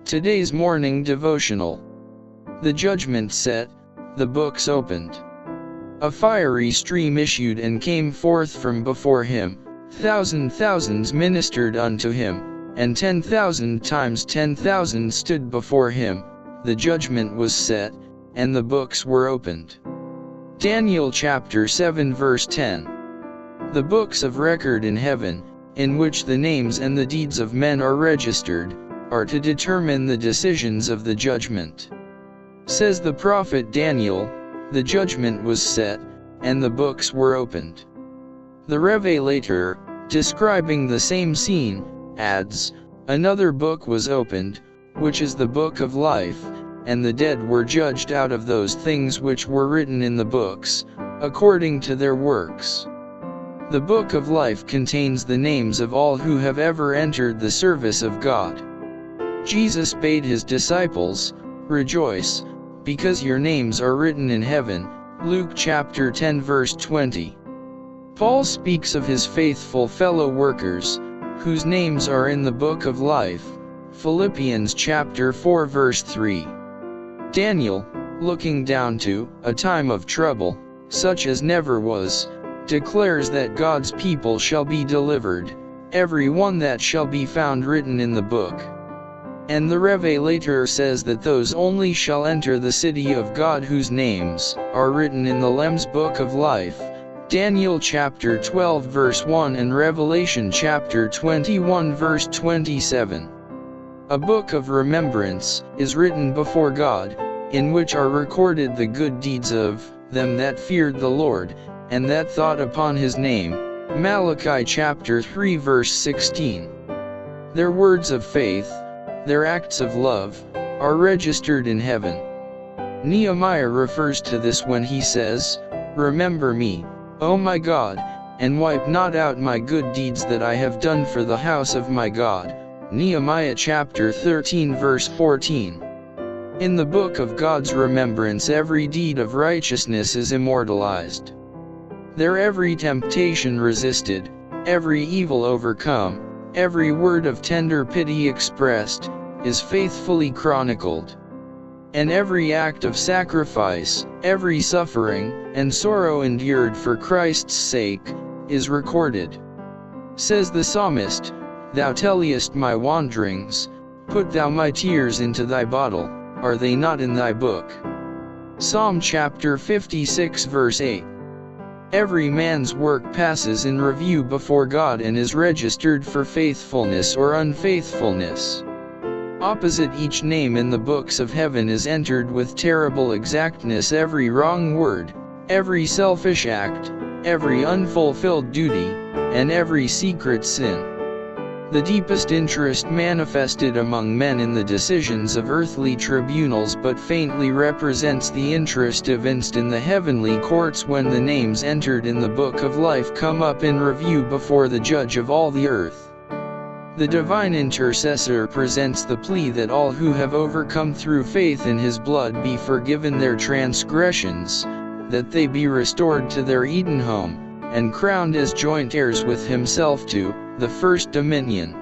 Today's morning devotional. The judgment set, the books opened. A fiery stream issued and came forth from before him, thousands ministered unto him, and 10,000 times 10,000 stood before him. The judgment was set, and the books were opened. Daniel chapter 7 verse 10. The books of record in heaven, in which the names and the deeds of men are registered, are to determine the decisions of the judgment. Says the prophet Daniel, the judgment was set, and the books were opened. The revelator, describing the same scene, adds, another book was opened, which is the book of life, and the dead were judged out of those things which were written in the books, according to their works. The book of life contains the names of all who have ever entered the service of God. Jesus bade his disciples, rejoice, because your names are written in heaven, Luke chapter 10 verse 20. Paul speaks of his faithful fellow workers, whose names are in the book of life, Philippians chapter 4 verse 3. Daniel, looking down to a time of trouble, such as never was, declares that God's people shall be delivered, every one that shall be found written in the book. And the revelator says that those only shall enter the city of God whose names are written in the Lamb's book of life, Daniel chapter 12 verse 1 and Revelation chapter 21 verse 27. A book of remembrance is written before God, in which are recorded the good deeds of them that feared the Lord, and that thought upon his name, Malachi chapter 3 verse 16. Their words of faith, their acts of love, are registered in heaven. Nehemiah refers to this when he says, remember me, O my God, and wipe not out my good deeds that I have done for the house of my God. Nehemiah chapter 13 verse 14. In the book of God's remembrance every deed of righteousness is immortalized. There every temptation resisted, every evil overcome, every word of tender pity expressed, is faithfully chronicled. And every act of sacrifice, every suffering, and sorrow endured for Christ's sake, is recorded. Says the psalmist, Thou telliest my wanderings, put thou my tears into thy bottle, are they not in thy book? Psalm chapter 56 verse 8. Every man's work passes in review before God and is registered for faithfulness or unfaithfulness. Opposite each name in the books of heaven is entered with terrible exactness every wrong word, every selfish act, every unfulfilled duty, and every secret sin. The deepest interest manifested among men in the decisions of earthly tribunals but faintly represents the interest evinced in the heavenly courts when the names entered in the book of life come up in review before the judge of all the earth. The divine intercessor presents the plea that all who have overcome through faith in his blood be forgiven their transgressions, that they be restored to their Eden home, and crowned as joint heirs with himself to the first dominion.